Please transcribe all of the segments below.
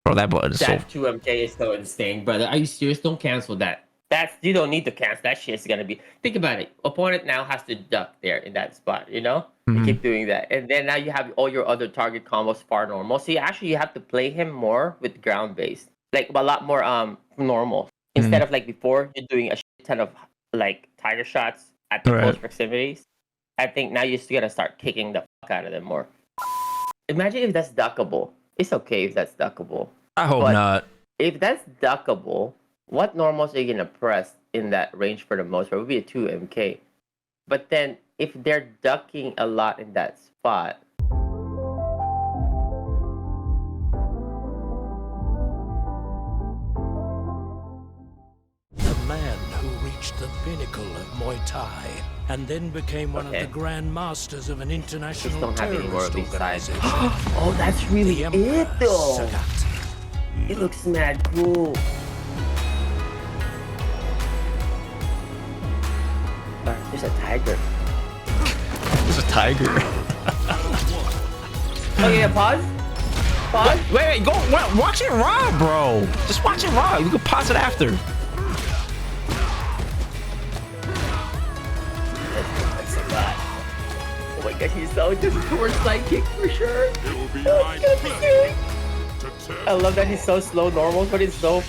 Bro, that button is so. That 2MK is so insane, brother. Are you serious? Don't cancel that. You don't need to cancel. That shit's gonna be. Think about it. Opponent now has to duck there in that spot. You know, you keep doing that, and then now you have all your other target combos far normal. So you have to play him more with ground based, like a lot more normal instead of like before you're doing a shit ton of like tiger shots at the close proximities. I think now you're just gonna start kicking the fuck out of them more. Imagine if that's duckable. It's okay if that's duckable. I hope not. If that's duckable, what normals are you gonna press in that range for the most part? It would be a 2MK. But then if they're ducking a lot in that spot. The man who reached the pinnacle of Muay Thai and then became one of the grand masters of an international terrorist organization. Oh, that's really it though. Sagat. It looks mad cool. There's a tiger. There's a tiger. Oh yeah, pause. Pause. Wait, go watch it raw, bro. Just watch it raw. You can pause it after. Oh my god, he's so just towards sidekick for sure. I love that he's so slow normal, but he's so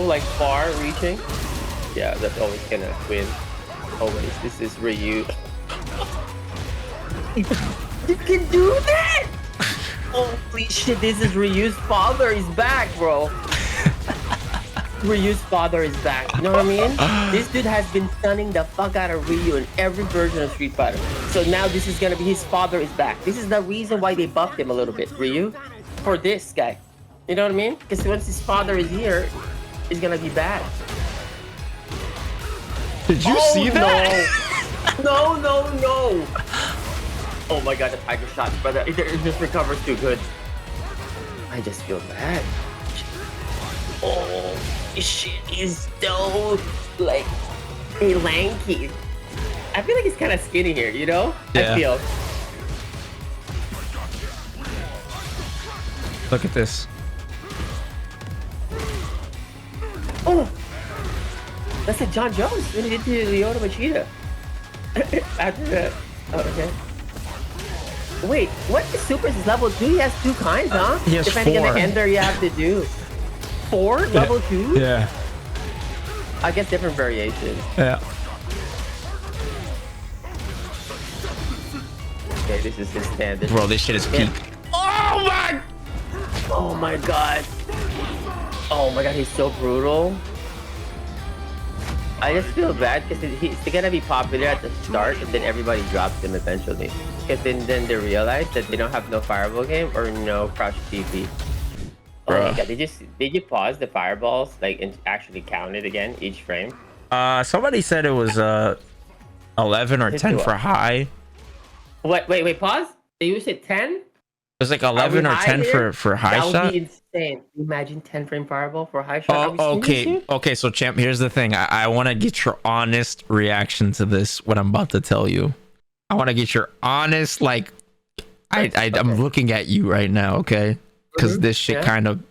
like far reaching. Yeah, that's always gonna win. Always. This is Ryu. You can do that! Holy shit, this is Ryu's father. He's back, bro. Ryu's father is back. You know what I mean? This dude has been stunning the fuck out of Ryu in every version of Street Fighter. So now this is gonna be his father is back. This is the reason why they buffed him a little bit, Ryu. For this guy. You know what I mean? Because once his father is here, it's gonna be bad. Did you see that? No. No. Oh my god, the tiger shots, brother. It just recovers too good. I just feel bad. Oh, this shit is so, like, lanky. I feel like he's kind of skinny here, you know? Yeah. I feel. Look at this. Oh! That's like John Jones when he did to Leona Machida. After that. Oh, okay. Wait, what is Super is level 2? He has 2 kinds, huh? He has Depending 4. on the ender you have to do. 4? Level 2? Yeah. I guess different variations. Yeah. Okay, this is his standard. Bro, this shit is peak. Oh my! Oh my god. Oh my god, he's so brutal. I just feel bad because he's gonna be popular at the start and then everybody drops him eventually. Because then they realize that they don't have no fireball game or no crouch TP. Oh my god, did you pause the fireballs like and actually count it again each frame? Somebody said it was 11 or 10 for high. What? Wait, pause. You said 10? It was like 11 or 10 for high shot. That would be insane. Imagine 10 frame fireball for a high shot. Oh, okay, so champ, here's the thing. I want to get your honest reaction to this, what I'm about to tell you. I want to get your honest, like, I'm looking at you right now, okay? Because this shit kind of,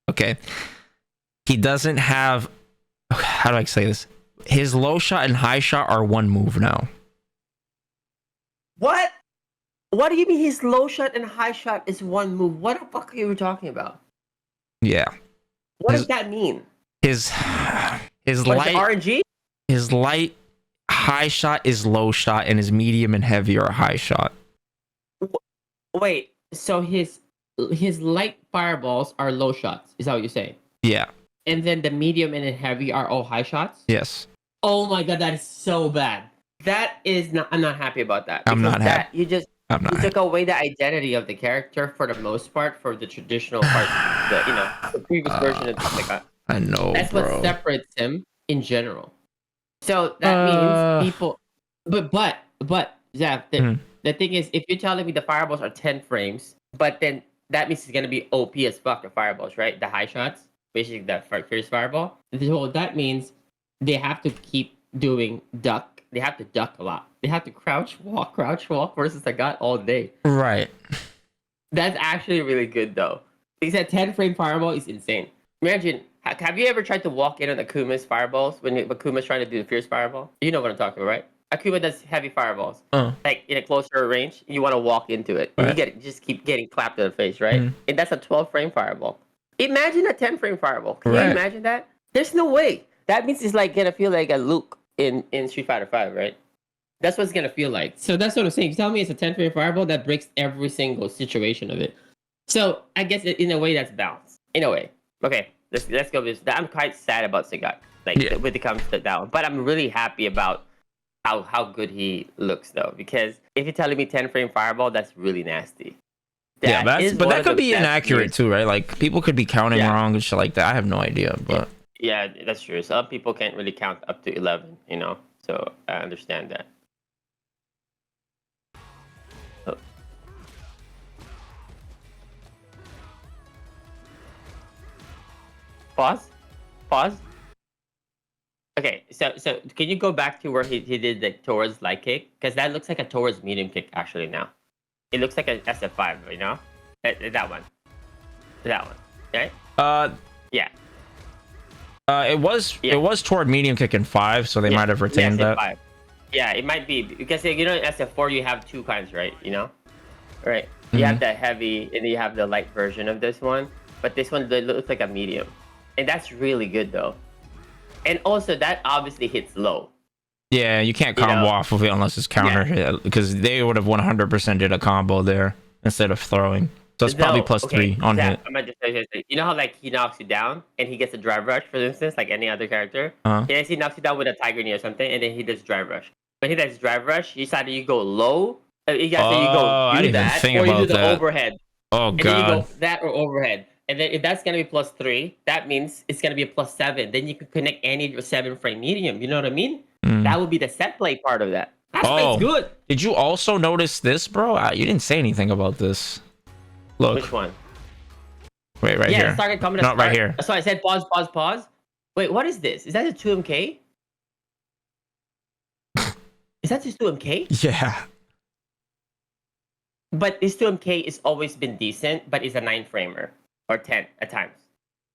okay. He doesn't have, how do I say this? His low shot and high shot are one move now. What? What do you mean his low shot and high shot is one move? What the fuck are you talking about? Yeah. What does that mean? His light RNG? His light high shot is low shot, and his medium and heavy are high shot. Wait, so his light fireballs are low shots. Is that what you're saying? Yeah. And then the medium and the heavy are all high shots? Yes. Oh my god, that is so bad. That is not. I'm not happy about that. I'm not happy. You took away the identity of the character for the most part, for the traditional part, the previous version of the I know. That's bro. what separates him in general. So that means people. But Zach, the thing is, if you're telling me the fireballs are 10 frames, but then that means it's gonna be OP as fuck, the fireballs, right? The high shots, basically that first fireball. So that means they have to keep doing duck. They have to duck a lot. They have to crouch walk versus Sagat all day. Right. That's actually really good though. Because that 10 frame fireball is insane. Imagine, have you ever tried to walk in on Akuma's fireballs when Akuma's trying to do the fierce fireball? You know what I'm talking about, right? Akuma does heavy fireballs, like in a closer range. You want to walk into it, and you just keep getting clapped in the face, right? And that's a 12 frame fireball. Imagine a 10 frame fireball. Can you imagine that? There's no way. That means it's like gonna feel like a Luke in Street Fighter 5, right? That's what it's gonna feel like. So that's what I'm saying. You tell me it's a 10 frame fireball that breaks every single situation of it. So I guess in a way that's balanced. In a way, okay. Let's go with this. I'm quite sad about Sagat, when it comes to that one. But I'm really happy about how good he looks though, because if you're telling me 10 frame fireball, that's really nasty. But that could be inaccurate too, right? Like people could be counting wrong and shit like that. I have no idea, but yeah, that's true. Some people can't really count up to 11, you know. So I understand that. Oh. Pause. Okay, so can you go back to where he did the towards light kick? Because that looks like a towards medium kick actually now. It looks like an SF5, you know? That one. Okay? Yeah. It was toward medium kick in 5, so they might have retained that. 5. Yeah, it might be because you know in SF4 you have two kinds, right? You know? Right. You have the heavy and you have the light version of this one, but this one looks like a medium. And that's really good though. And also, that obviously hits low. Yeah, you can't combo off of it unless it's counter hit, because they would have 100% did a combo there instead of throwing. So it's probably +3 on hit. I'm gonna just say this. You know how like he knocks you down and he gets a drive rush, for instance, like any other character? Yes, he knocks you down with a tiger knee or something, and then he does drive rush. When he does drive rush, you decide you go low. You guys say you go do that, or you do the overhead. Oh, and God. And then you go that or overhead. And then if that's going to be +3, that means it's going to be a +7. Then you can connect any 7 frame medium. You know what I mean? That would be the set play part of that. That's good. Did you also notice this, bro? You didn't say anything about this. Look. Which one? Wait, right here. Target coming Not right here. So I said pause. Wait, what is this? Is that a 2MK? Is that just 2MK? Yeah. But this 2MK has always been decent, but it's a 9 framer. Or 10 at times.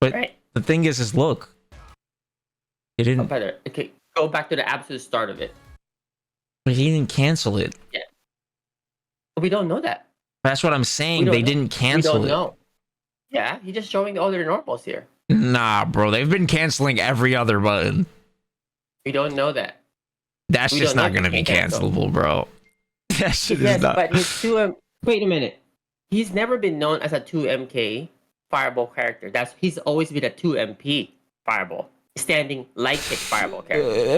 But the thing is look. It didn't. Okay, go back to the absolute start of it. But he didn't cancel it. Yeah. We don't know that. That's what I'm saying. They didn't cancel it. We don't know. Yeah, he's just showing all their normals here. Nah, bro. They've been canceling every other button. We don't know that. That's just not going to be cancelable, bro. That shit is not. But he's wait a minute. He's never been known as a 2MK fireball character. He's always been a 2MP fireball, standing light kick fireball character. But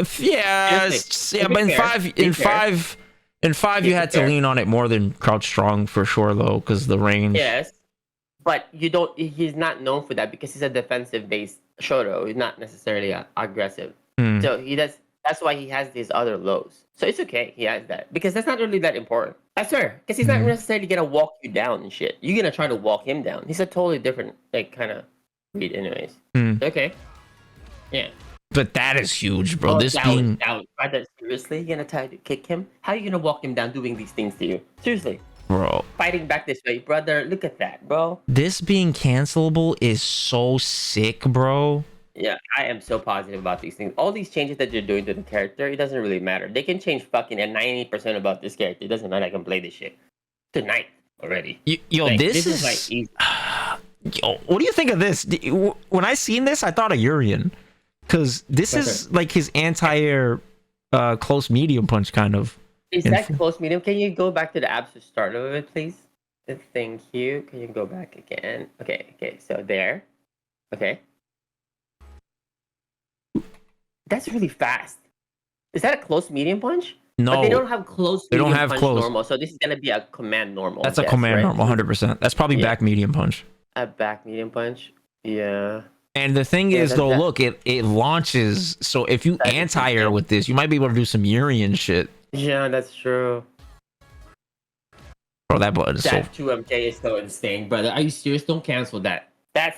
in five, you had to lean on it more than crouch strong for sure, though, because the range. Yes, but you don't. He's not known for that because he's a defensive-based Shoto. He's not necessarily aggressive. So he does. That's why he has these other lows. So it's okay. He has that because that's not really that important. That's fair because he's not necessarily gonna walk you down and shit. You're gonna try to walk him down. He's a totally different kind of read, anyways. Okay. Yeah. But that is huge, bro. Seriously, you're gonna try to kick him? How are you gonna walk him down doing these things to you? Seriously. Bro. Fighting back this way, brother. Look at that, bro. This being cancelable is so sick, bro. Yeah, I am so positive about these things. All these changes that you're doing to the character, it doesn't really matter. They can change fucking at 90% about this character. It doesn't matter. I can play this shit tonight already. This is like easy. Yo, what do you think of this? When I seen this, I thought of Urian, because this is like his anti-air close medium punch kind of. Is that close medium? Can you go back to the absolute start of it, please? Thank you. Can you go back again? Okay. So there. Okay. That's really fast. Is that a close medium punch? No. But they don't have close medium punch close. normal. So this is going to be a command normal. That's a command normal, 100%. That's probably back medium punch. A back medium punch? Yeah. And the thing is, though, look, it launches. So if you anti-air with this, you might be able to do some Urian shit. Yeah, that's true. Bro, that blood is that 2MK is so insane, brother. Are you serious? Don't cancel that.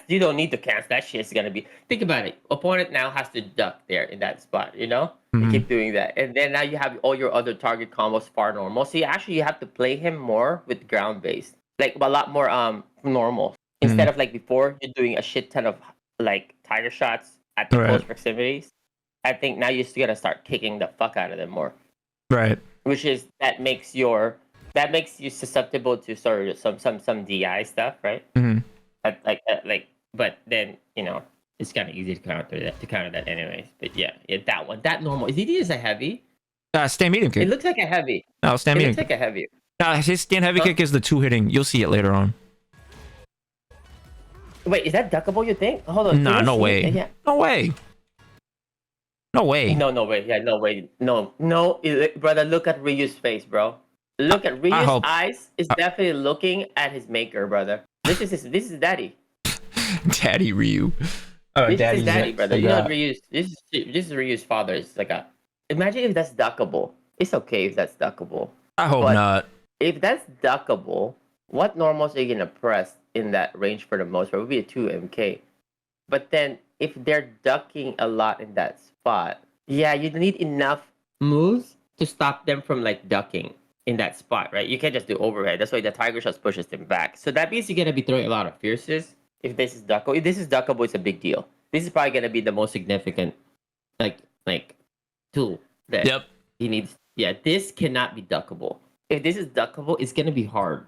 You don't need to cancel. That shit's gonna be. Think about it. Opponent now has to duck there in that spot. You know, you keep doing that, and then now you have all your other target combos far normal. So you have to play him more with ground based, like a lot more normal. Instead of like before, you're doing a shit ton of like tiger shots at the close proximities. I think now you're just gonna start kicking the fuck out of them more. Right. Which is that makes you susceptible to sort of some DI stuff, right? Mm-hmm. But then it's kind of easy to counter that anyways. But yeah, that normal is it a heavy? Stand medium kick. It looks like a heavy. No, stand medium. It looks like a heavy. His stand heavy kick is the 2 hitting. You'll see it later on. Wait, is that duckable? You think? Hold on. Nah, no way. Yeah. No way. No way. No way. Yeah, no way. No, brother. Look at Ryu's face, bro. Look at Ryu's eyes. Is definitely looking at his maker, brother. This is daddy. Daddy Ryu. Oh, this is daddy, brother. You know Ryu's. This is Ryu's father. It's like a. Imagine if that's duckable. It's okay if that's duckable. I hope not. If that's duckable, what normals are you gonna press in that range for the most? It would be a 2 MK. But then if they're ducking a lot in that spot, yeah, you need enough moves to stop them from like ducking in that spot, right? You can't just do overhead. That's why the tiger shots pushes them back. So that means you're gonna be throwing a lot of fierces. If this is duckable, it's a big deal. This is probably gonna be the most significant, like tool that he needs. Yeah, this cannot be duckable. If this is duckable, it's gonna be hard.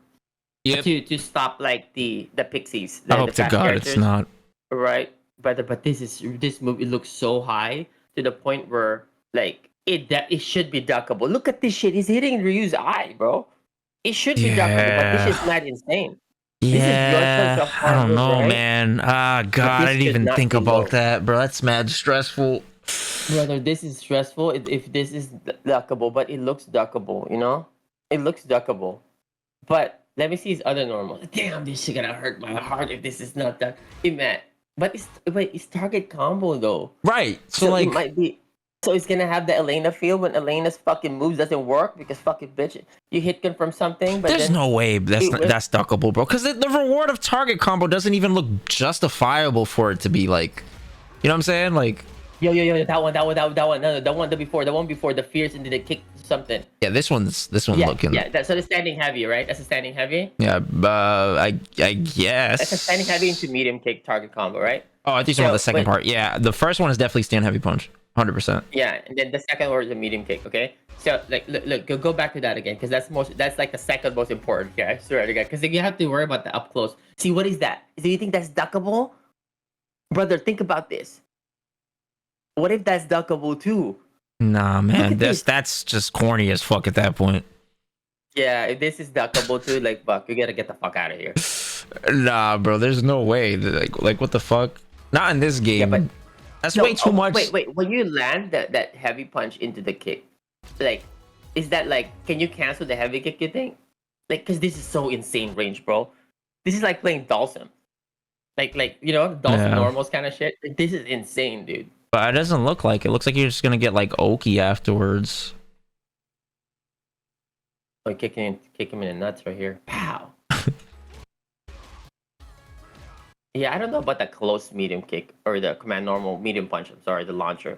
To stop like the pixies. I hope to God characters. It's not. Right, but this move. It looks so high to the point where like it should be duckable. Look at this shit. He's hitting Ryu's eye, bro. It should be duckable, but this is not insane. Yeah, I don't know, right? Man. God, I didn't even think about that, bro. That's mad stressful. Brother, this is stressful if this is duckable, but it looks duckable, It looks duckable. But let me see his other normals. Damn, this shit gonna hurt my heart if this is not duck. But it's target combo though. Right. So like it might be. So it's gonna have the Elena feel when Elena's fucking moves doesn't work because fucking bitch, you hit confirm something. But there's no way that's duckable, bro. Because the reward of target combo doesn't even look justifiable for it to be like, you know what I'm saying? Like. Yo, that one. No, the one before the fierce and then they kick something. Yeah, this one's looking. Yeah, so the standing heavy, right? That's a standing heavy. Yeah, I guess. That's a standing heavy into medium kick target combo, right? Oh, I think you want the second part. Yeah, the first one is definitely stand heavy punch, 100%. Yeah, and then the second one is a medium kick. Okay, so like look, go back to that again because that's like the second most important. Yeah, I swear to God, because you have to worry about the up close. See, what is that? Do you think that's duckable, brother? Think about this. What if that's duckable too? Nah, man, that's just corny as fuck at that point. Yeah, if this is duckable too, like fuck, you gotta get the fuck out of here. Nah, bro, there's no way. Like what the fuck? Not in this game. Yeah, but that's way too much. Wait. When you land that heavy punch into the kick, like, is that like, can you cancel the heavy kick? You think? Like, cause this is so insane range, bro. This is like playing Dawson. Like Dawson normals kind of shit. Like, this is insane, dude. But it doesn't look like it. Looks like you're just gonna get like Oki afterwards. Like kick him in the nuts right here. Pow. Yeah, I don't know about the close medium kick or the command normal medium punch. I'm sorry, the launcher.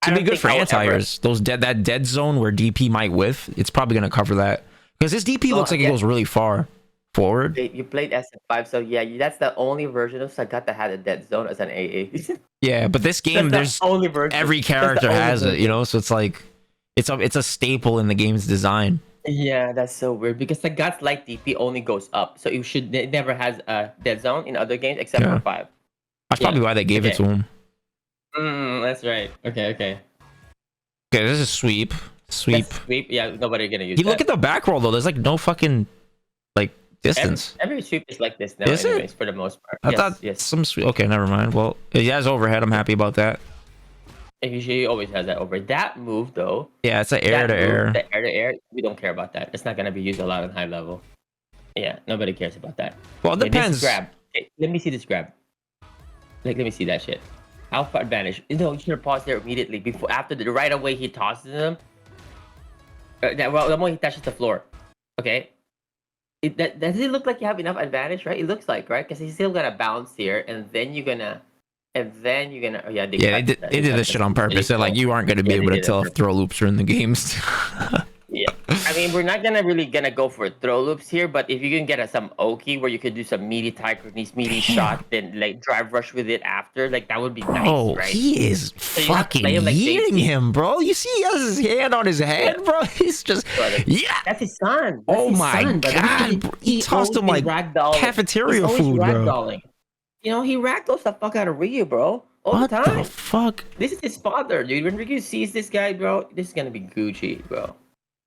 It'd be good for anti-airs. That dead zone where DP might whiff. It's probably gonna cover that because this DP looks like it goes really far forward. You played SF5, so yeah, that's the only version of Sagat that had a dead zone as an AA. Yeah, but this game, there's every character has it, so it's like it's a staple in the game's design. Yeah, that's so weird because Sagat's light DP only goes up, so it never has a dead zone in other games except for 5. That's probably why they gave it to him. That's right. Okay. Okay, this is sweep. Yeah, nobody gonna use. Look at the back roll though. There's like no fucking like distance. Every sweep is like this now, anyways, for the most part. I thought some sweep. Okay, never mind. Well, he has overhead. I'm happy about that. He always has that over. That move though. Yeah, it's an air to air. The air to air. We don't care about that. It's not gonna be used a lot on high level. Yeah, nobody cares about that. Well, it depends. Grab. Okay, let me see this grab. Like, let me see that shit. Alpha advantage. You should have paused there immediately right away he tosses him. The moment he touches the floor. Okay. Does it look like you have enough advantage, right? It looks like, right? Because he's still gonna bounce here, and then you're gonna. They did this shit on purpose. So like you aren't gonna be able to tell if throw loops are in the games. Yeah. I mean, we're not really gonna go for throw loops here, but if you can get some Oki where you could do some meaty tiger knees, meaty shot, then like drive rush with it after, like that would be nice, right? He is So fucking like yeeting him, bro. You see, he has his hand on his head, bro. He's just, yeah. That's his son. Oh my god, he tossed him like cafeteria food, bro. You know, he ragdolls the fuck out of Ryu, bro. All What the time. the fuck? This is his father, dude. When Ryu sees this guy, bro, this is gonna be Gucci, bro.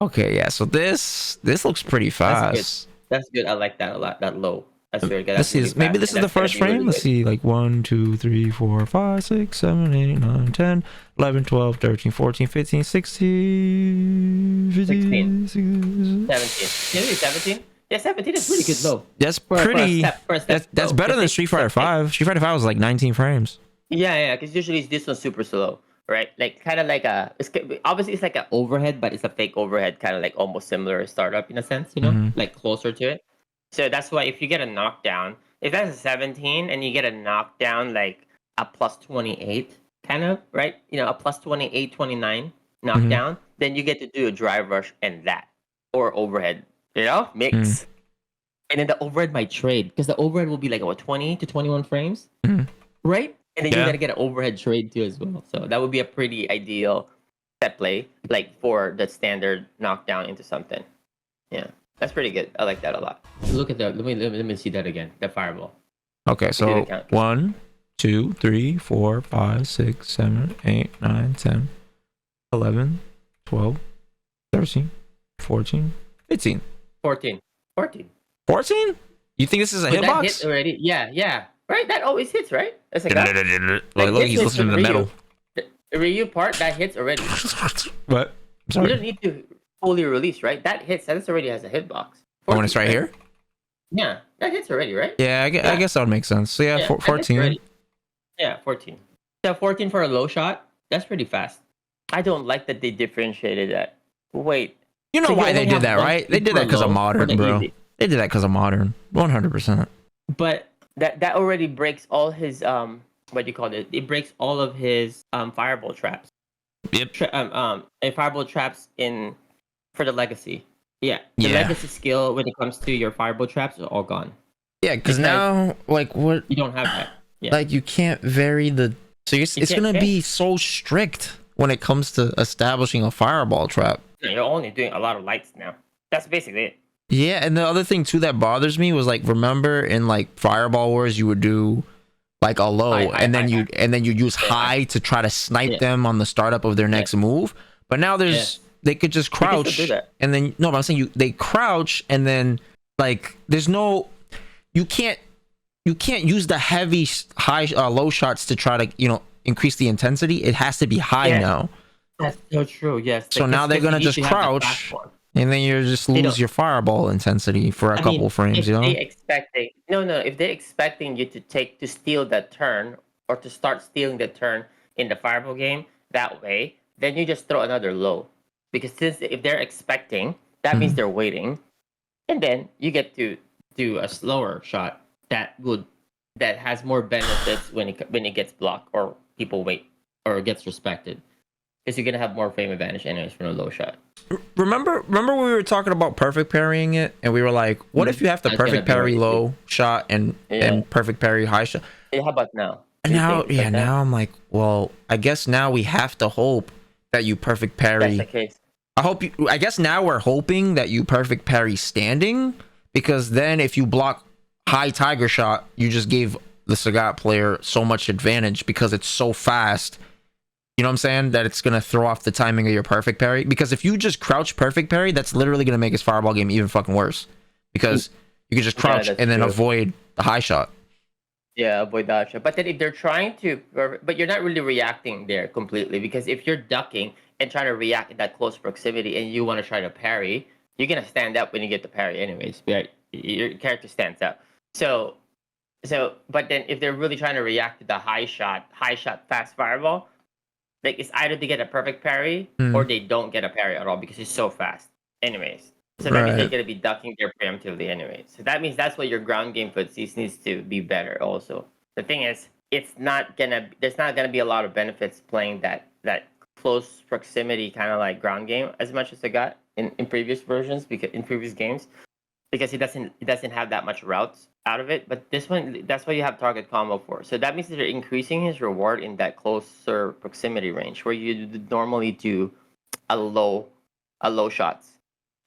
Okay, yeah. So this looks pretty fast. That's good. I like that a lot. That low. That's very good. Let's see. Maybe this is the first frame. Let's see. Like 1, 2, 3, 4, 5, 6, 7, 8, 9, 10, 11, 12, 13, 14, 15, 16, 15, 16. 17. Can you do 17? Yeah, 17 is pretty good low. That's pretty. That's better than Street Fighter 5. Street Fighter 5 was like 19 frames. Yeah, because usually this one's super slow, right? Like kind of like obviously it's like an overhead, but it's a fake overhead, kind of like almost similar to startup in a sense, you know, like closer to it. So that's why if you get a knockdown, if that's a 17 and you get a knockdown like a plus 28, kind of, right? You know, a plus 28, 29 knockdown, then you get to do a drive rush and that or overhead. You know, mix. And then the overhead might trade because the overhead will be like, what, 20 to 21 frames? Right? And then you got to get an overhead trade too as well. So that would be a pretty ideal set play, like for the standard knockdown into something. Yeah, that's pretty good. I like that a lot. Look at that. Let me see that again. The fireball. Okay, so 1, 2, 3, 4, 5, 6, 7, 8, 9, 10, 11, 12, 13, 14, 15. 14. 14? You think this is a hitbox? That hit already? Yeah. Right? That always hits, right? That's like look, he's listening to the metal. The Ryu part, that hits already. What? I'm sorry. You don't need to fully release, right? That hits. That already has a hitbox. Oh, and it's right here? Yeah, that hits already, right? Yeah, I guess that would make sense. So yeah, 14. Yeah, 14. So 14 for a low shot, that's pretty fast. I don't like that they differentiated that. Wait. You know why they did that, right? They did that because of modern, bro. They did that because of modern. 100%. But that already breaks all his what do you call it? It breaks all of his fireball traps. Yep. Fireball traps for the legacy. Yeah. The legacy skill when it comes to your fireball traps is all gone. Yeah, because now like what you don't have that. Yeah. Like you can't vary the it's gonna be so strict when it comes to establishing a fireball trap. You're only doing a lot of lights now. That's basically it. Yeah, and the other thing too that bothers me was like, remember in like Fireball Wars you would do like a low and then you use high to try to snipe them on the startup of their next move. But now they could just crouch and then but I'm saying they crouch and then like there's no you can't use the heavy high low shots to try to increase the intensity. It has to be high now. That's so true. Yes. So now they're gonna just crouch. And then you just lose your fireball intensity for a couple frames, if they're expecting you to steal that turn or to start stealing the turn in the fireball game that way, then you just throw another low. Because if they're expecting, that means they're waiting. And then you get to do a slower shot that has more benefits when it gets blocked or people wait or gets respected. Because you're gonna have more frame advantage anyways from a low shot. Remember we were talking about perfect parrying it, and we were like, what if you have to perfect parry low shot and perfect parry high shot? Yeah, how about now? Now I'm like, well, I guess now we have to hope that you perfect parry. That's the case. I guess now we're hoping that you perfect parry standing, because then if you block high tiger shot, you just gave the Sagat player so much advantage because it's so fast. You know what I'm saying? That it's going to throw off the timing of your perfect parry. Because if you just crouch perfect parry, that's literally going to make his fireball game even fucking worse. Because you can just crouch and then avoid the high shot. Yeah, avoid the high shot. But then if they're trying to... But you're not really reacting there completely. Because if you're ducking and trying to react in that close proximity and you want to try to parry, you're going to stand up when you get the parry anyways. Right? Your character stands up. So, but then if they're really trying to react to the high shot, fast fireball... Like it's either they get a perfect parry or they don't get a parry at all because it's so fast. Anyways. So that means they're gonna be ducking there preemptively anyways. So that means that's why your ground game footsies needs to be better also. The thing is, there's not gonna be a lot of benefits playing that close proximity kind of like ground game as much as I got. in previous versions, because in previous games, because it doesn't have that much routes out of it. But this one, that's what you have target combo for. So that means that you're increasing his reward in that closer proximity range where you normally do a low shots,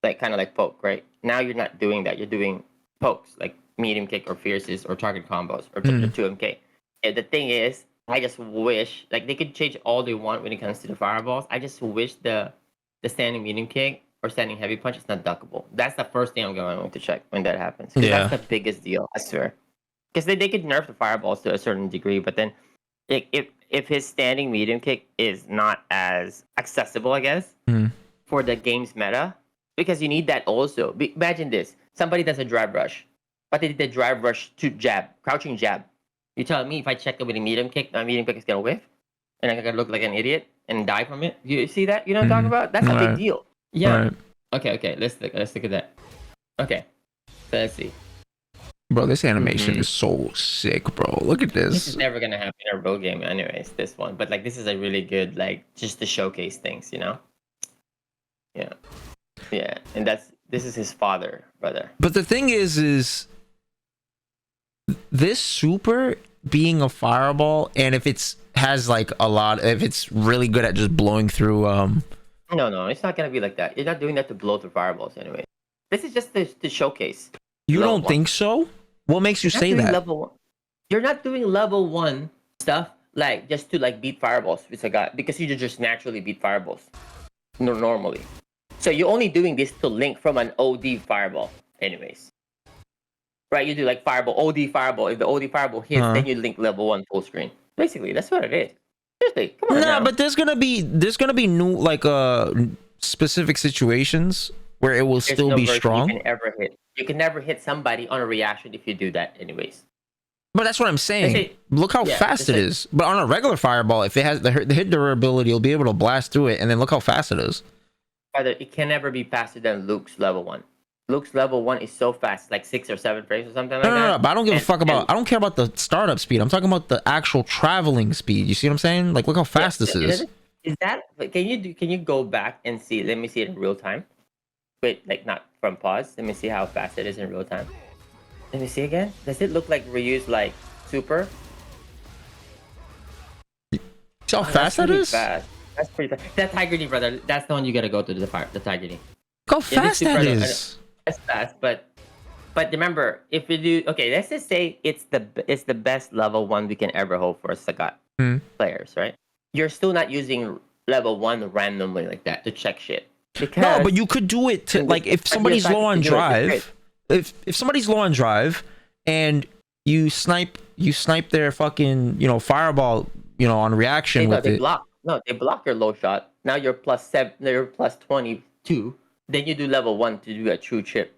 like kind of like poke, right? Now you're not doing that. You're doing pokes like medium kick or fierces or target combos or 2MK. And the thing is, I just wish like they could change all they want when it comes to the fireballs. I just wish the standing medium kick or standing heavy punch is not duckable. That's the first thing I'm going to check when that happens. Yeah. That's the biggest deal, I swear. Because they could nerf the fireballs to a certain degree, but then if his standing medium kick is not as accessible, I guess, for the game's meta, because you need that also. Imagine this. Somebody does a drive rush, but they did the drive rush to jab, crouching jab. You tell me if I check it with a medium kick, my medium kick is going to whiff, and I'm going to look like an idiot and die from it. You see that? You know what I'm talking about? That's a big deal. Yeah. Right. Okay. Let's look at that. Okay. So let's see. Bro, this animation is so sick, bro. Look at this. This is never gonna happen in a real game, anyways. This one, but like this is a really good, like, just to showcase things, you know? Yeah. And this is his father, brother. But the thing is this super being a fireball, and if it's if it's really good at just blowing through No, it's not gonna be like that. You're not doing that to blow through fireballs anyway. This is just to showcase. You don't think so? What makes you say that? You're not doing level 1 stuff like just to like beat fireballs with Sagat, because you just naturally beat fireballs normally. So you're only doing this to link from an OD fireball, anyways. Right? You do like fireball, OD fireball. If the OD fireball hits, then you link level 1 full screen. Basically, that's what it is. Seriously, come on. Nah, but there's gonna be new like specific situations where it will still be strong. You can never hit somebody on a reaction if you do that, anyways. But that's what I'm saying. Look how fast it is. But on a regular fireball, if it has the hit durability, you'll be able to blast through it, and then look how fast it is. Rather, it can never be faster than Luke's level 1. Luke's level 1 is so fast, like 6 or 7 frames or something like that. No, but I don't give a fuck about. I don't care about the startup speed. I'm talking about the actual traveling speed. You see what I'm saying? Like, look how fast this is. Is that? Can you go back and see? Let me see it in real time. Wait, like not from pause. Let me see how fast it is in real time. Let me see again. Does it look like Ryu's like super? See how fast that is? Fast. That's pretty fast. That Tiger Knee, brother. That's the one you gotta go to the Tiger Knee. Look how fast that is. That's fast, but remember, if you do, okay, let's just say it's the best level 1 we can ever hope for Sagat players, right? You're still not using level 1 randomly like that to check shit. No, but you could do it to like if somebody's low on drive. If somebody's low on drive and you snipe their fucking fireball on reaction with they it. They block your low shot. Now you're +7. You're +22. Then you do level 1 to do a true chip.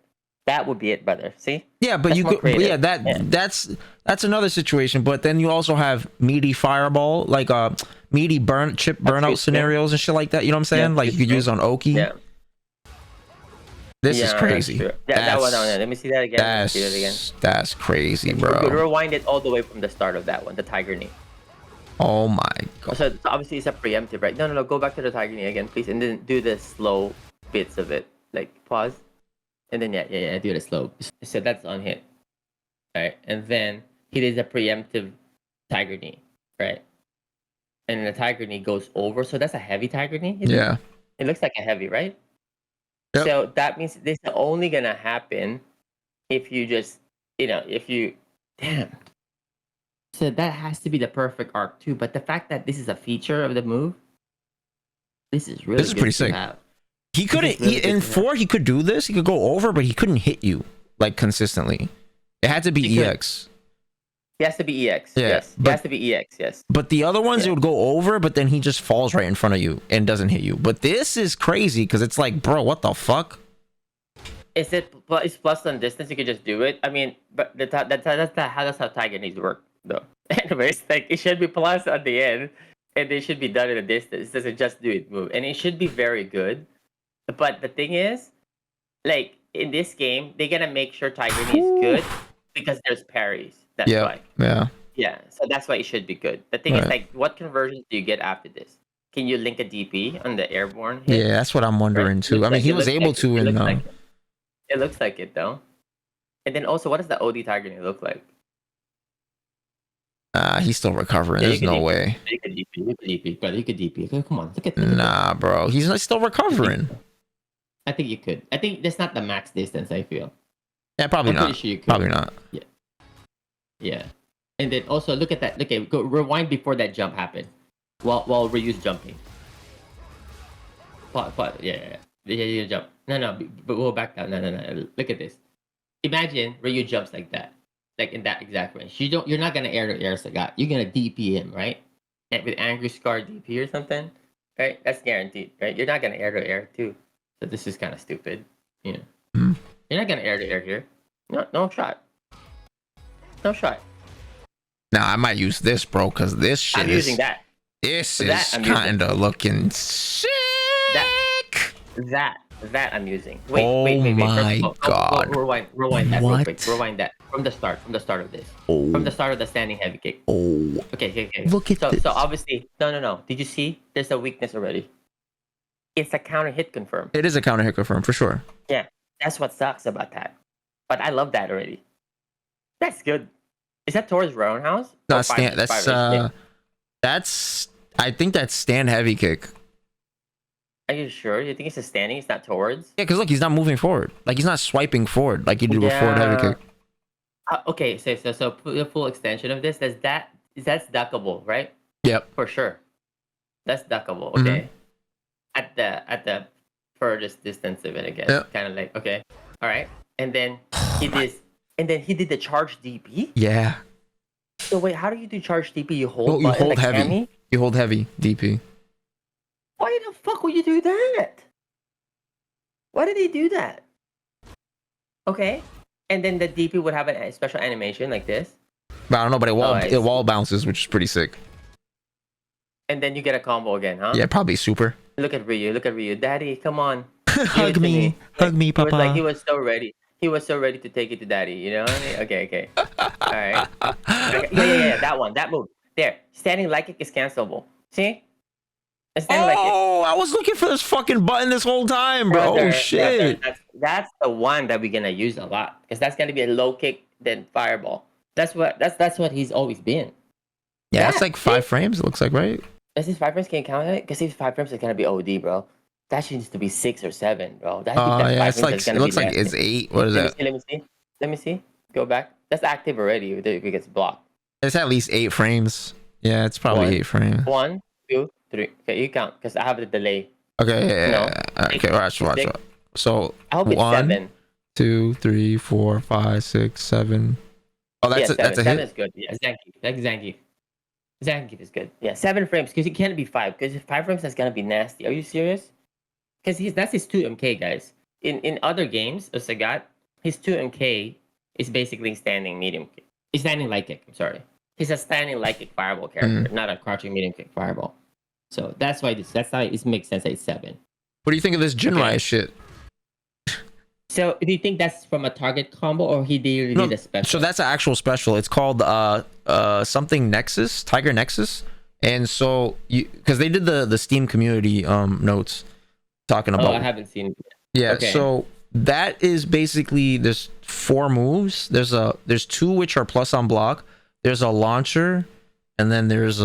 That would be it, brother. See? Yeah, but you could. Yeah, that's another situation. But then you also have meaty fireball, like meaty chip burnout scenarios and shit like that. You know what I'm saying? Like you could use on Oki. Yeah. This is crazy. That one. Let me see that again. That's crazy, bro. Rewind it all the way from the start of that one, the Tiger Knee. Oh my god. So obviously it's a preemptive, right? No. Go back to the Tiger Knee again, please, and then do the slow bits of it. Like pause, and then yeah, do it slow. So that's on hit, right? And then he does a preemptive Tiger Knee, right? And the Tiger Knee goes over, so that's a heavy Tiger Knee. Yeah, it looks like a heavy, right? Yep. So that means this is only gonna happen if you just, damn. So that has to be the perfect arc too. But the fact that this is a feature of the move, this is pretty sick. He couldn't in 4. He could do this. He could go over, but he couldn't hit you like consistently. It had to be EX. He has to be EX. Yeah, yes. It has to be EX. Yes. But the other ones, it would go over, but then he just falls right in front of you and doesn't hit you. But this is crazy because it's like, bro, what the fuck? It's plus on distance. You could just do it. I mean, but that's how Tiger Knees work, though. Anyways, like it should be plus at the end, and they should be done at a distance. It doesn't just do it move, and it should be very good. But the thing is, like in this game, they're gonna make sure Tiger Knee is good because there's parries. That's why. Yeah. Yeah. So that's why it should be good. The thing is, like, what conversions do you get after this? can you link a DP on the airborne hit? Yeah, that's what I'm wondering Right? too. I mean, he was able to in it looks like it though. And then also, what does the OD targeting look like? He's still recovering. Yeah, There's no way. You could DP, brother. You could DP. Come on, look at. Nah, bro. He's still recovering. I think you could. I think that's not the max distance. I feel. Yeah, probably not. Sure you could. Probably not. Yeah. Yeah. And then also look at that. Okay, go rewind before that jump happened. While Ryu's jumping. Yeah, jump. No, but we'll back down. No. Look at this. Imagine Ryu jumps like that, like in that exact range. You're not gonna air to air Sagat. You're gonna DP him, right? And with Angry Scar DP or something, right? That's guaranteed, right? You're not gonna air to air too. So this is kind of stupid, you know. Mm-hmm. You're not gonna air to air here. No shot. No shot. Now I might use this, bro, because this shit is using that. This is kind of looking sick. That I'm using. Wait. My God. Rewind that real quick. Rewind that from the start of this. Oh. From the start of the standing heavy kick. Oh. Okay. Look at this. So obviously, no. Did you see? There's a weakness already. It's a counter hit confirm. It is a counter hit confirm for sure. Yeah, that's what sucks about that. But I love that already. That's good. Is that towards roundhouse? No, that's I think that's stand heavy kick. Are you sure? You think it's a standing? It's not towards? Yeah, because look, he's not moving forward. Like he's not swiping forward like he did with forward heavy kick. Okay, so the full extension of this that's duckable, right? Yep. For sure. That's duckable. Okay. At the furthest distance of it, I guess. Yep. Kind of like okay, all right. And then he did the charge DP. Yeah. So wait, how do you do charge DP? You hold heavy. Cammy? You hold heavy DP. Why the fuck would you do that? Why did he do that? Okay. And then the DP would have a special animation like this. But I don't know, but it wall bounces, which is pretty sick. And then you get a combo again, huh? Yeah, probably super. Look at Ryu. Daddy, come on. Hug me, Papa. He was so ready. He was so ready to take it to Daddy, you know? Okay. All right. Yeah. That move. There. Standing like it is cancelable. See? I was looking for this fucking button this whole time, bro. Oh shit. That's the one that we're gonna use a lot because that's gonna be a low kick then fireball. That's what he's always been. Yeah, that's like 5 frames. It looks like, right? Is this 5 frames? Can you count it? Because these 5 frames is gonna be OD, bro. That shit needs to be 6 or 7, bro. Yeah, it's like it looks like it's 8. What is that? Let me see. Go back. That's active already. It gets blocked. It's at least 8 frames. Yeah, it's probably 8 frames. 1, 2, 3. Okay, you count because I have the delay. Okay, yeah. Okay, watch. So I hope it's 7. 2, 3, 4, 5, 6, 7. Oh, that's a hit. 7 is good. Yeah, Zangief is good. Yeah, 7 frames because it can't be 5 because if 5 frames that's gonna be nasty. Are you serious? Because that's his 2MK, guys. In other games of Sagat, his 2MK is basically standing medium kick. He's standing light kick. I'm sorry. He's a standing light kick fireball character, not a crouching medium kick fireball. So that's why that's how it makes sense that it's 7. What do you think of this Jinrai shit? So do you think that's from a target combo or he did a special? So that's an actual special. It's called something Nexus, Tiger Nexus. And so because they did the Steam community notes talking about. I haven't seen it yet. Yeah, okay. So that is basically there's 4 moves. There's 2 which are plus on block. There's a launcher, and then there's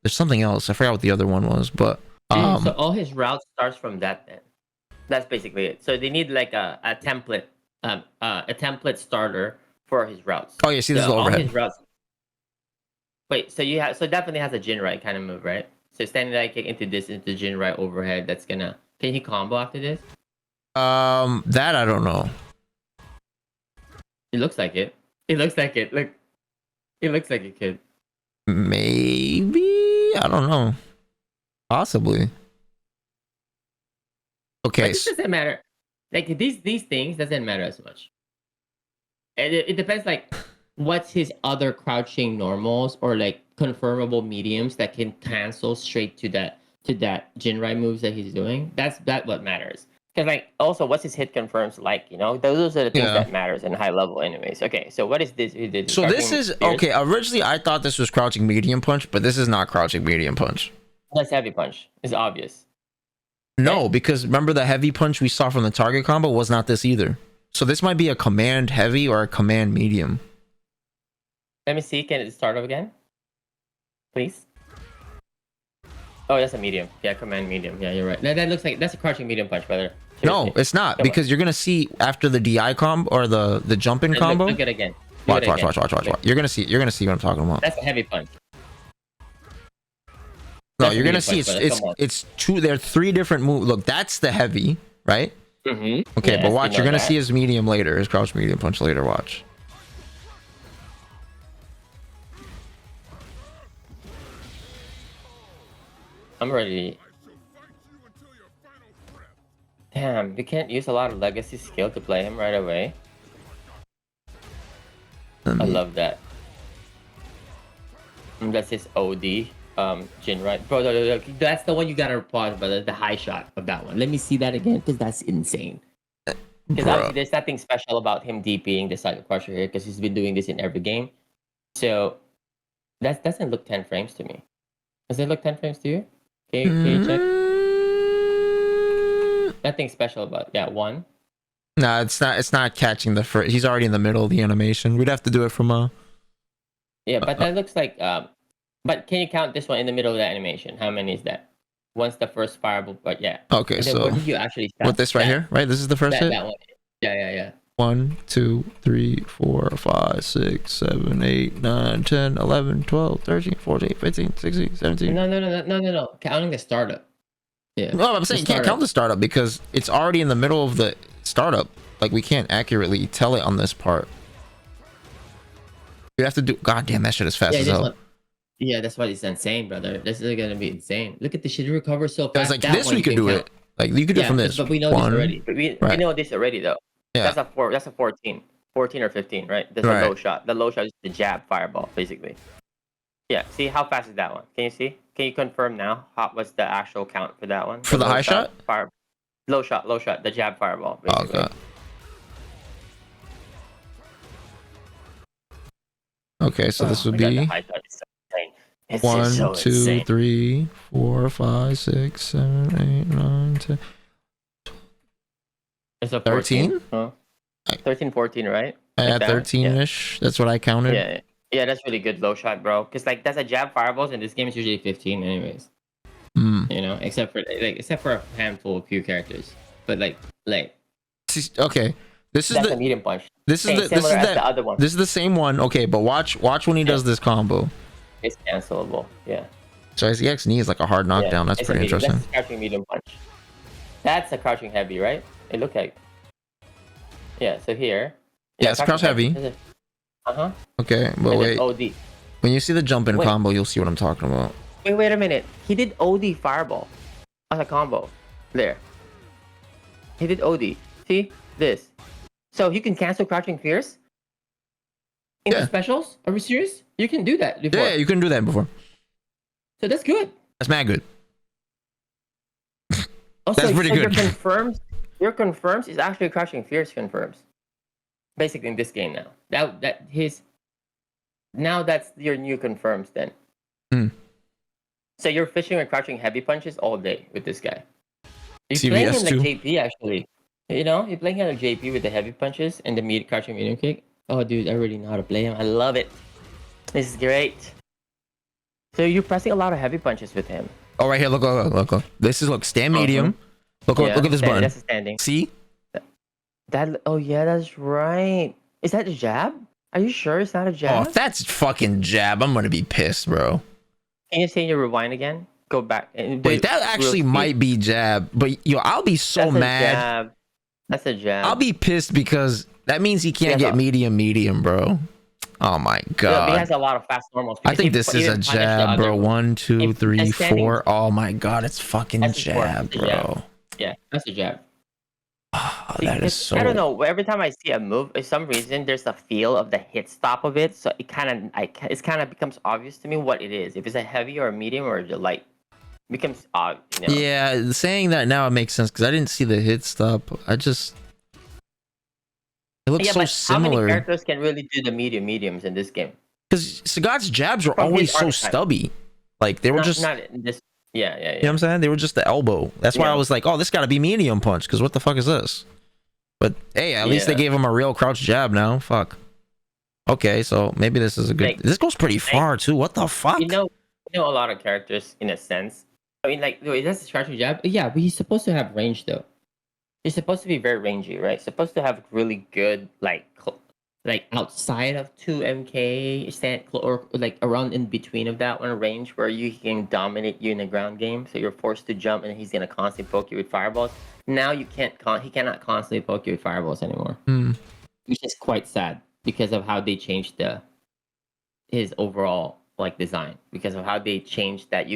something else. I forgot what the other one was, but so all his routes starts from that then. That's basically it. So they need like a template starter for his routes. Oh yeah, see this is overhead. All his routes. Wait, so definitely has a Jinrai kind of move, right? So standing like kick into Jinrai overhead. That's gonna. Can he combo after this? That I don't know. It looks like it. It looks like it. Look, it looks like it could. Maybe I don't know. Possibly. Okay. But it doesn't matter. Like these things doesn't matter as much. And it depends like what's his other crouching normals or like confirmable mediums that can cancel straight to that Jinrai moves that he's doing. That's what matters. Because like also what's his hit confirms like, you know, those are the things that matters in high level anyways. Okay, so what is this? So this is okay. Originally I thought this was crouching medium punch, but this is not crouching medium punch. That's heavy punch. It's obvious. No, right? because remember the heavy punch we saw from the target combo was not this either. So this might be a command heavy or a command medium. Let me see. Can it start up again? Please. Oh, that's a medium. Yeah, command medium. Yeah, you're right. That looks like that's a crouching medium punch, brother. No, it's not, because you're gonna see after the DI combo or the jump in combo. Look at it again. Watch. You're gonna see what I'm talking about. That's a heavy punch. No, you're gonna see it's two. There are three different moves. Look, that's the heavy, right? Mm-hmm. Okay, but watch. You're gonna see his medium later. His crouch medium punch later. Watch. I'm ready. Damn, we can't use a lot of legacy skill to play him right away. I love that. That's his OD. Jin, right? Bro, that's the one you gotta pause, brother. The high shot of that one. Let me see that again, because that's insane. Because there's nothing special about him DPing the Sagat Crusher here, because he's been doing this in every game. So that doesn't look 10 frames to me. Does it look 10 frames to you? Can you check? Nothing special about one. No, it's not. It's not catching the first. He's already in the middle of the animation. We'd have to do it from a. Yeah, but that looks like. But can you count this one in the middle of the animation? How many is that? Once the first fireball, but yeah. Okay, so what did you actually start? with this right here, right? This is the first hit. That one. Yeah. 1, 2, 3, 4, 5, 6, 7, 8, 9, 10, 11, 12, 13, 14, 15, 16, 17. No. Counting the startup. Yeah. No, I'm saying you can't count the startup because it's already in the middle of the startup. Like, we can't accurately tell it on this part. You have to do. God damn, that shit is fast as hell. Yeah, that's why it's insane, brother. This is gonna be insane. Look at the shit recover so fast. It's like this we could do it. Like you could do it from this. But we know this already. We know this already though. Yeah. That's a 14 or 15, right? That's a low shot. The low shot is the jab fireball, basically. Yeah. See how fast is that one? Can you see? Can you confirm now? What's the actual count for that one? For the high shot? Low shot. The jab fireball. Basically. Okay. Okay, so this would be 1, 2, 3, 4, 5, 6, 7, 8, 9, 10. It's a 13? 13, 14, right? Like 13-ish. That's what I counted. Yeah, that's really good low shot, bro. Because that's a jab fireballs, and this game is usually 15, anyways. You know, except for a handful of few characters. But okay. That's the medium punch. This is the other one. This is the same one. Okay, but watch when he does this combo. It's cancelable. Yeah. So his EX knee is like a hard knockdown. That's pretty interesting. That's a crouching medium punch. That's a crouching heavy, right? It looked like. Yeah. So here. Yeah, it's crouch heavy. Okay, but wait. OD. When you see the jump in combo, you'll see what I'm talking about. Wait a minute. He did OD fireball as a combo. There. He did OD. See this. So you can cancel crouching fierce in the specials? Are we serious? You can do that before. Yeah, you couldn't do that before. So that's good. That's mad good. Also, that's pretty good. Your confirms is actually crouching fierce confirms. Basically in this game now. Now that's your new confirms then. So you're fishing with crouching heavy punches all day with this guy. You're playing him like JP actually. You know, you're playing him like JP with the heavy punches and the crouching medium kick. Oh, dude, I already know how to play him. I love it. This is great. So you're pressing a lot of heavy punches with him. Oh, right here. Look. This is stand medium. Look at this button. That's a standing. See? Oh yeah, that's right. Is that a jab? Are you sure it's not a jab? Oh, if that's fucking jab, I'm gonna be pissed, bro. Can you say your rewind again? Go back. Wait, that actually might be jab, but I'll be so mad. That's a jab. I'll be pissed because that means he can't get medium, bro. Oh my god. He has a lot of fast normals. I think this is a jab, bro. 1, 2, 3, 4. Oh my god, it's fucking jab, bro. Yeah, that's a jab. Oh, that is so. I don't know. Every time I see a move, for some reason, there's a feel of the hit stop of it. So it kind of becomes obvious to me what it is. If it's a heavy or a medium or a light. Becomes odd. You know? Yeah, saying that now it makes sense because I didn't see the hit stop. It looks so similar. How many characters can really do the mediums in this game? Because Sagat's jabs were always so stubby. Like they were just. Not in this. Yeah, yeah, You know what yeah. I'm saying? They were just the elbow. That's why I Yeah. was like, oh, this got to be medium punch, because what the fuck is this? But hey, at least they Yeah. gave him a real crouch jab now. Fuck. Okay, so maybe this is a good. Like- This goes pretty far too. What the fuck? You know a lot of characters in a sense. I mean, like, wait, that's a crouching jab. Yeah, but he's supposed to have range though. He's supposed to be very rangy, right? Supposed to have really good like outside of 2 MK stand or like around in between of that one range where you can dominate you in a ground game. So you're forced to jump and he's gonna constantly poke you with fireballs. Now you can't he cannot constantly poke you with fireballs anymore, which is quite sad because of how they changed his overall like design because of how they changed that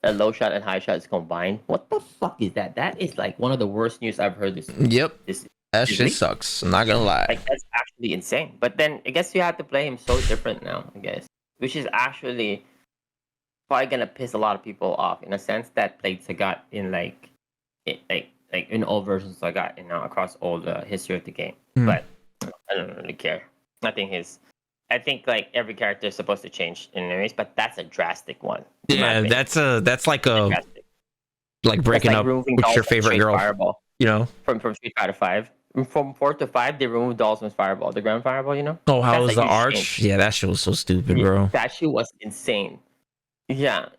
a low shot and high shot is combined. What the fuck is that? That is like one of the worst news I've heard this. Yep. That shit week. sucks. I'm not gonna lie. Like that's actually insane. But then I guess you have to play him so different now, I guess. Which is actually probably gonna piss a lot of people off in a sense that played Sagat in like in all versions of Sagat and now across all the history of the game. But I don't really care. I think like every character is supposed to change in enemies, but that's a drastic one. Yeah, that's like a like breaking up with your favorite girl. Fireball. You know, from Street Fighter 5. From 4 to 5, they removed Dawson's fireball, the ground fireball. You know. Oh, how That's was a the huge arch? change. Yeah, that shit was so stupid, bro. That shit was insane. Yeah.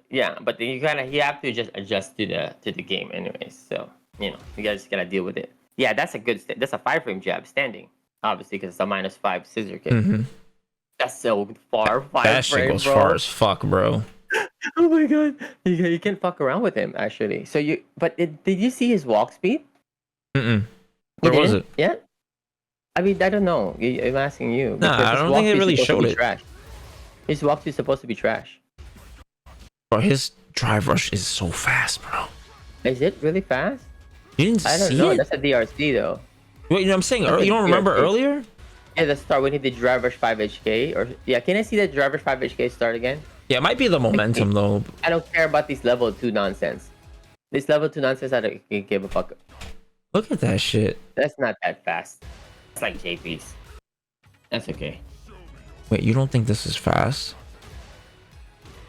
But then you have to just adjust to the game, anyways. So you guys gotta deal with it. Yeah, that's a that's a 5-frame jab standing, obviously because it's a -5 scissor kick. That's so far. That shit goes far as fuck, bro. Oh my god, you can fuck around with him actually. So did you see his walk speed? Where was it? Yeah. I mean, I don't know. I'm asking you. Nah, I don't think it really showed it. Trash. His walk speed is supposed to be trash. Bro, his drive rush is so fast, bro. Is it really fast? You didn't I don't see know. it? That's a DRC though. Wait, you know what I'm saying? You don't remember earlier? Yeah, the start when he did drive rush 5 HK or yeah. Can I see that drive rush 5 HK start again? Yeah, it might be the momentum though. I don't care about this level 2 nonsense. This level 2 nonsense, I don't give a fuck. Look at that shit. That's not that fast. It's like JP's. That's okay. Wait, you don't think this is fast?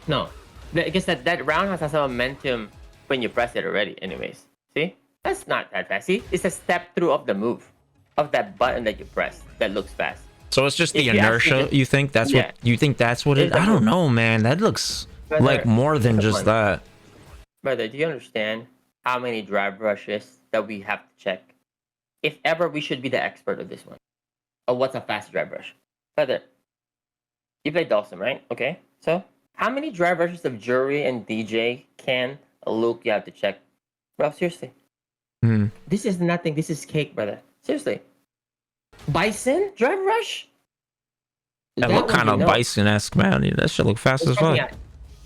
No. I guess that roundhouse has some momentum when you press it already, anyways. See? That's not that fast. See? It's a step through of the move. Of that button that you press that looks fast. So it's just the inertia, you think? That's what you think that's what it is? I don't know, man. That looks like more than just that. Brother, do you understand how many drive rushes that we have to check? If ever we should be the expert of this one. Of what's a fast drive rush. Brother, you play Dawson, right? Okay. So how many drive rushes of Jury and DJ can Luke you have to check? Bro, seriously. This is nothing. This is cake, brother. Seriously. Bison drive rush? That look kind of Bison-esque, man. That should look fast as fuck.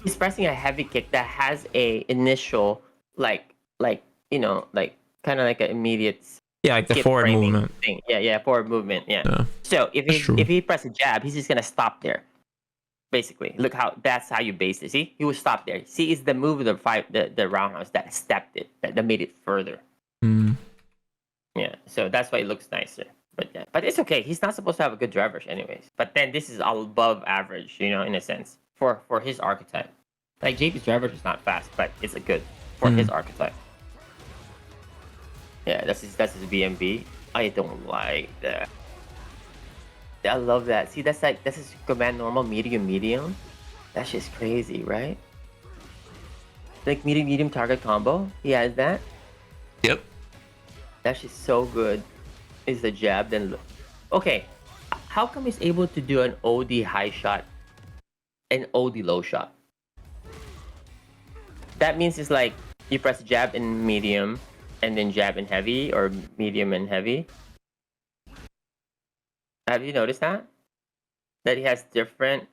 He's pressing a heavy kick that has a initial like kind of like an immediate like the forward movement thing. Yeah, forward movement. Yeah. So if he press a jab, he's just gonna stop there. Basically, look that's how you base it. See, he will stop there. See, it's the move of the roundhouse that stepped it that made it further. Yeah, so that's why it looks nicer. But it's okay. He's not supposed to have a good drive rush anyways. But then this is all above average, in a sense, for his archetype. Like JP's drive rush is not fast, but it's a good for his archetype. Yeah, that's his BMB. I don't like that. I love that. See, that's his command normal, medium. That's just crazy, right? Like medium target combo. He has that. Yep. That's just so good. Is the jab then? Okay, how come he's able to do an OD high shot and OD low shot? That means it's like you press jab in medium and then jab in heavy or medium and heavy. Have you noticed that? That he has different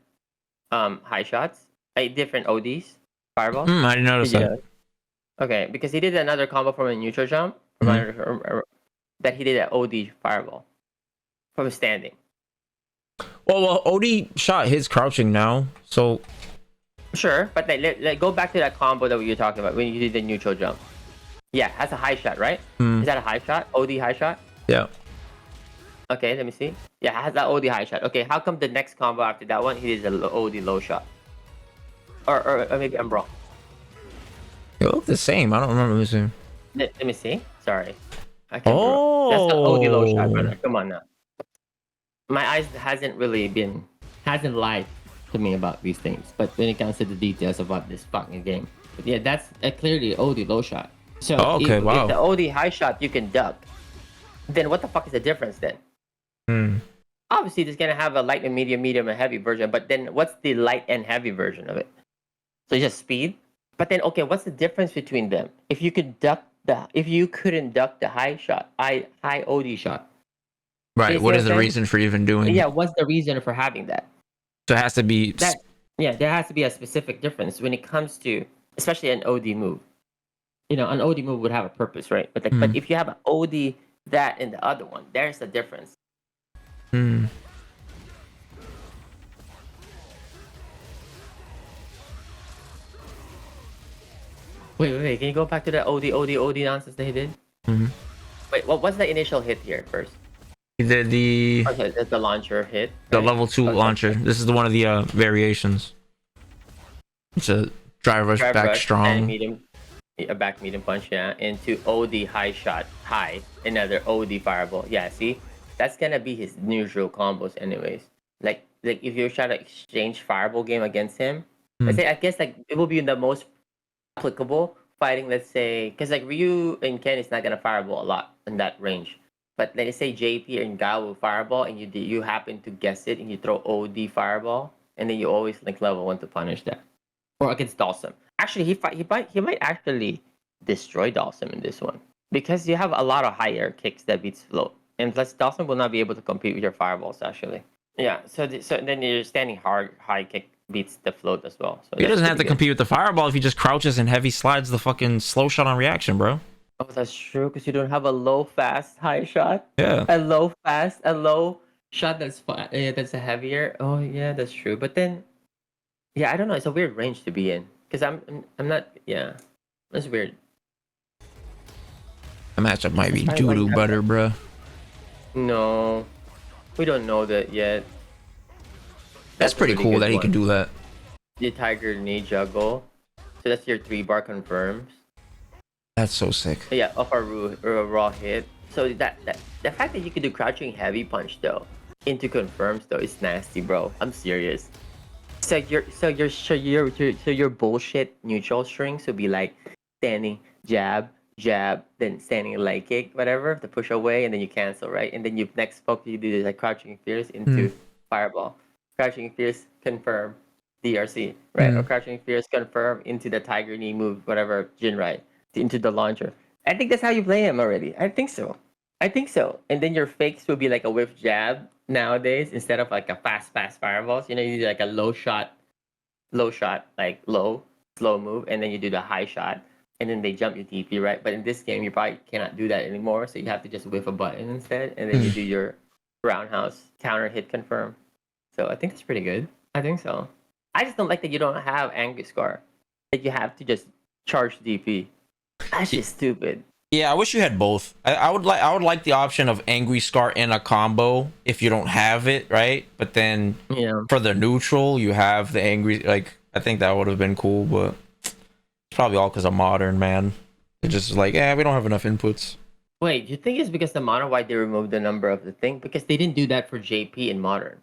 high shots, like different ODs, fireball. I didn't notice that. Okay, because he did another combo from a neutral jump. That he did an OD fireball from standing. Well, OD shot his crouching now, so sure. But let go back to that combo that we were talking about when you did the neutral jump. Yeah, that's a high shot, right? Is that a high shot? OD high shot? Yeah. Okay, let me see. Yeah, it has that OD high shot. Okay, how come the next combo after that one he did the OD low shot? Or maybe I'm wrong. They look the same. I don't remember the same. Let me see. Sorry. I can't remember. That's the OD low shot, brother. Come on now. My eyes hasn't lied to me about these things. But when it comes to the details about this fucking game, but yeah, that's clearly OD low shot. So if the OD high shot you can duck, then what the fuck is the difference then? Obviously, it's gonna have a light and medium, medium and heavy version. But then, what's the light and heavy version of it? So just speed. But then, okay, what's the difference between them? If you couldn't duck the high shot, high OD shot. Right. What is the reason for even doing? Yeah. What's the reason for having that? So it has to be that. Yeah, there has to be a specific difference when it comes to, especially an OD move. You know, an OD move would have a purpose, right? But but if you have an OD that and the other one, there's a difference. Wait. Can you go back to the OD nonsense they did? Wait, what was the initial hit here first? The launcher hit. The right? level 2 launcher. This is one of the variations. It's a drive rush back strong. And medium, a back medium punch, yeah. Into OD high shot, high. Another OD fireball. Yeah, see? That's gonna be his usual combos anyways. Like if you're trying to exchange fireball game against him, let's say, I guess like it will be the most applicable fighting, let's say, because like Ryu and Ken is not gonna fireball a lot in that range. But let's say JP and Gao will fireball, and you happen to guess it, and you throw OD fireball, and then you always link level 1 to punish that. Or against Dawson. Actually, he might actually destroy Dawson in this one, because you have a lot of higher kicks that beats float, and plus Dawson will not be able to compete with your fireballs actually. Yeah. So then your standing high kick beats the float as well. So he doesn't have to compete with the fireball if he just crouches and heavy slides the fucking slow shot on reaction, bro. Oh, that's true, because you don't have a low fast high shot. Yeah. A low shot that's a heavier. Oh yeah, that's true. But then, yeah, I don't know. It's a weird range to be in, because I'm not. Yeah, that's weird. The matchup might be doo-doo butter, bro. No, we don't know that yet. That's pretty cool that he can do that. The Tiger Knee Juggle. So that's your 3-bar confirms. That's so sick. Yeah, off a raw hit. So that the fact that you can do crouching heavy punch though into confirms though is nasty, bro. I'm serious. So your bullshit neutral strings would be like standing jab, then standing leg kick, whatever, to push away, and then you cancel, right? And then you next poke you do like crouching fierce into fireball, crouching fierce confirm DRC, right? Or crouching fierce confirm into the tiger knee move, whatever, Jinrai, into the launcher. I think that's how you play him already. I think so. And then your fakes will be like a whiff jab nowadays instead of like a fast fireballs. You know, you do like a low shot, like slow move, and then you do the high shot, and then they jump your TP, right? But in this game, you probably cannot do that anymore, so you have to just whiff a button instead, and then you do your roundhouse counter hit confirm. So I think that's pretty good. I think so. I just don't like that you don't have Angry Scar. That you have to just charge DP. That's just stupid. Yeah, I wish you had both. I would like the option of Angry Scar in a combo if you don't have it, right? But then for the neutral, you have the Angry. Like, I think that would have been cool, but it's probably all because of modern, man. It's just like, we don't have enough inputs. Wait, you think it's because the modern why they removed the number of the thing? Because they didn't do that for JP in modern.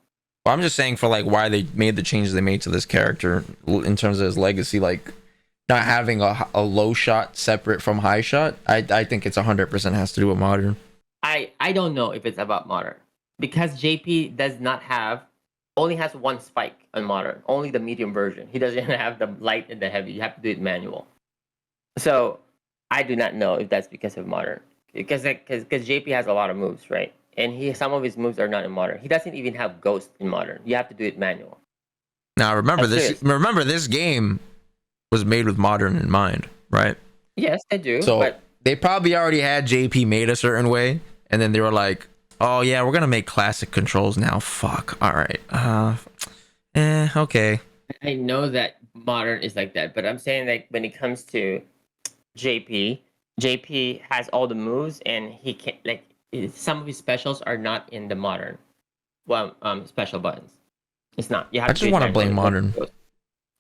Well, I'm just saying for like why they made the changes they made to this character in terms of his legacy, like not having a low shot separate from high shot. I think it's 100% has to do with modern. I don't know if it's about modern, because JP only has one spike on modern, only the medium version. He doesn't have the light and the heavy. You have to do it manual. So I do not know if that's because of modern, because JP has a lot of moves, right? And some of his moves are not in modern. He doesn't even have ghost in modern. You have to do it manual. Now remember this game was made with modern in mind, right? Yes, I do. So but they probably already had JP made a certain way, and then they were like, "Oh yeah, we're gonna make classic controls now." Fuck. All right. Okay. I know that modern is like that, but I'm saying that when it comes to JP has all the moves, and he can some of his specials are not in the modern special buttons. It's not. You have I just want to blame modern.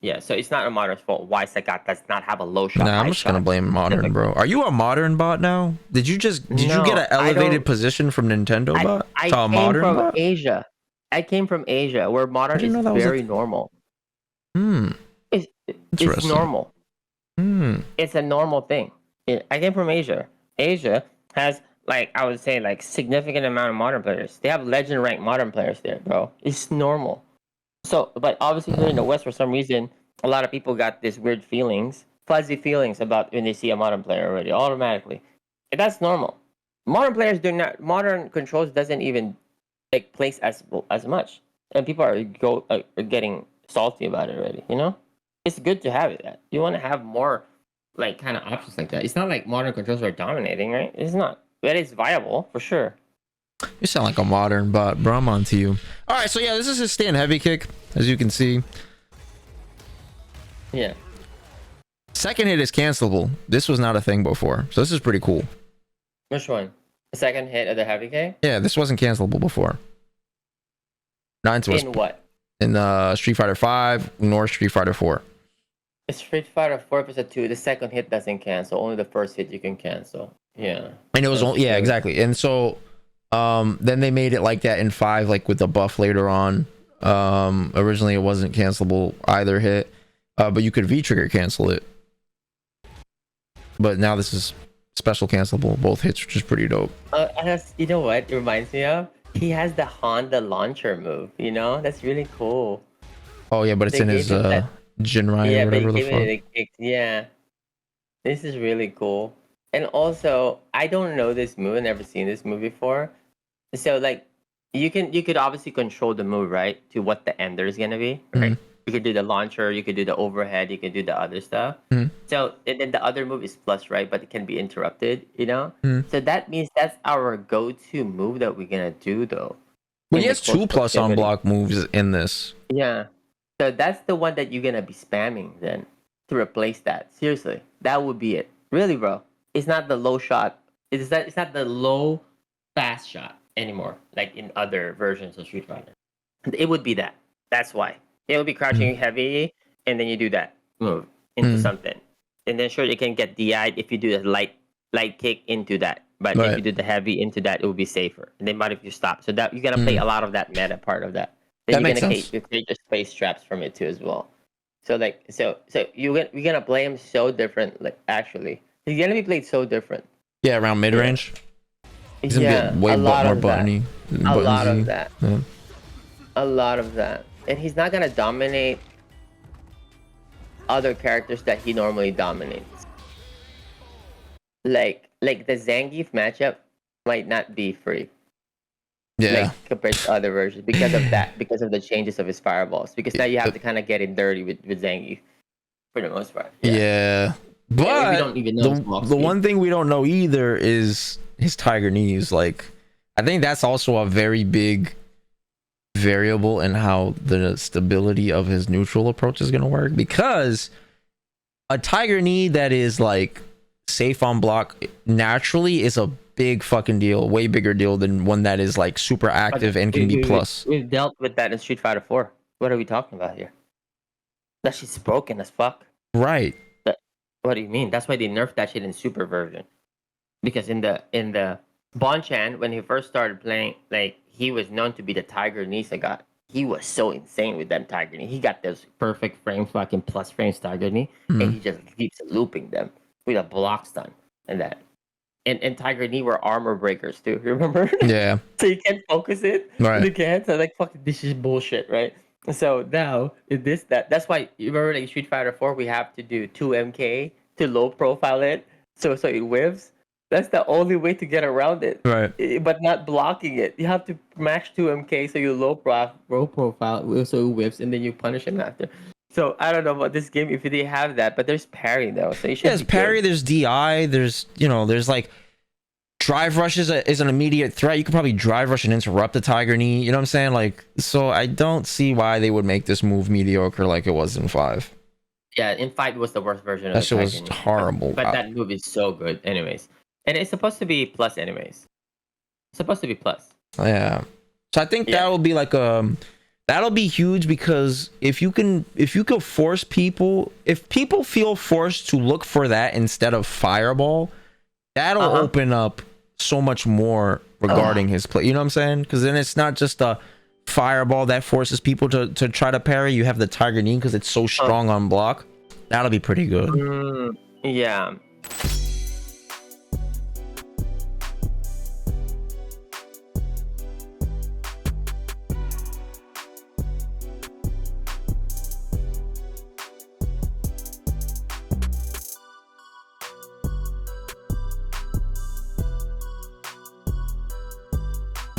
Yeah, so it's not a modern's fault why Sagat does not have a low shot. Nah, I'm just gonna blame modern, bro. Are you a modern bot now? Did you get an elevated position from Nintendo bot to a modern bot? Asia. I came from Asia, where modern is very normal. It's normal. It's a normal thing. I came from Asia. Asia has, like, I would say, like, significant amount of modern players. They have legend ranked modern players there, bro. It's normal. So, but obviously here in the West, for some reason, a lot of people got this weird feelings, fuzzy feelings about when they see a modern player already, automatically. And that's normal. Modern players do not, modern controls doesn't even take place as much. And people are getting salty about it already, you know? It's good to have it. You want to have more, like, kind of options like that. It's not like modern controls are dominating, right? It's not. But it's viable, for sure. You sound like a modern bot, bro. I'm on to you. All right, so yeah, this is his stand heavy kick, as you can see. Yeah. Second hit is cancelable. This was not a thing before, so this is pretty cool. Which one? The second hit of the heavy kick? Yeah, this wasn't cancelable before. In what? In Street Fighter 5 nor Street Fighter 4. Street Fighter 4 episode 2, the second hit doesn't cancel. Only the first hit you can cancel. Yeah. And it was only, yeah, exactly. And so then they made it like that in 5, like with the buff later on. Originally it wasn't cancelable either hit, but you could V-trigger cancel it. But now this is special cancelable, both hits, which is pretty dope. You know what it reminds me of? He has the Honda launcher move, you know? That's really cool. Oh yeah, but it's in his Jinrai or whatever the fuck. Yeah. This is really cool. And also, I don't know this move. I've never seen this move before. So, like, you could obviously control the move, right? To what the ender is gonna be, right? You could do the launcher, you could do the overhead, you could do the other stuff. So, and then the other move is plus, right? But it can be interrupted, you know? So that means that's our go-to move that we're gonna do, though. Well, he has 2+ on block moves in this. Yeah. So that's the one that you're gonna be spamming then to replace that. Seriously, that would be it. Really, bro. It's not the low shot. It's not the low fast shot anymore, like in other versions of Street Fighter. It would be that. That's why. It would be crouching heavy, and then you do that move into something. And then sure, you can get DI'd if you do the light kick into that. But if you do the heavy into that, it would be safer. And then what if you stop? So that you're gonna play a lot of that meta part of that. Then you're gonna create your space traps from it too as well. So like so we're gonna play him so different, like actually. He's gonna be played so different. Yeah, around mid range. He's gonna get way more buttony. A lot of that. A lot of that. And he's not gonna dominate other characters that he normally dominates. Like the Zangief matchup might not be free. Yeah. Like compared to other versions because of that, because of the changes of his fireballs. Because now you have to kind of get in dirty with Zangief for the most part. Yeah. But we don't even know the one thing we don't know either is his tiger knees. Like, I think that's also a very big variable in how the stability of his neutral approach is going to work, because a tiger knee that is like safe on block naturally is a big fucking deal, way bigger deal than one that is like super active and can be plus. We've dealt with that in Street Fighter 4. What are we talking about here? That shit's broken as fuck. Right. What do you mean? That's why they nerfed that shit in Super version. Because in the Bonchan, when he first started playing, like, he was known to be the tiger knee Sagat. He was so insane with that tiger knee. He got those perfect frame, fucking plus frames tiger knee, and he just keeps looping them with a block stun and that. And tiger knee were armor breakers too. Remember? Yeah. So you can't focus it. Right. You can't. So like, fuck, this is bullshit, right? So now that's why you remember, like, Street Fighter 4, we have to do 2 MK to low profile it so it whiffs. That's the only way to get around it. Right. But not blocking it. You have to mash 2 MK so you low profile so it whiffs, and then you punish him after. So I don't know about this game if they have that, but there's parry though. So you should there's parry, there's DI, there's like drive rush is an immediate threat. You could probably drive rush and interrupt the tiger knee. You know what I'm saying? Like, so I don't see why they would make this move mediocre like it was in 5. Yeah, in 5 it was the worst version of that shit was horrible. But that move is so good anyways. And it's supposed to be plus anyways. It's supposed to be plus. Yeah. So I think that will be like that That'll be huge, because if you can force people, if people feel forced to look for that instead of fireball, that'll open up so much more regarding his play. You know what I'm saying? Because then it's not just a fireball that forces people to try to parry. You have the Tiger Knee because it's so strong on block. That'll be pretty good. Yeah.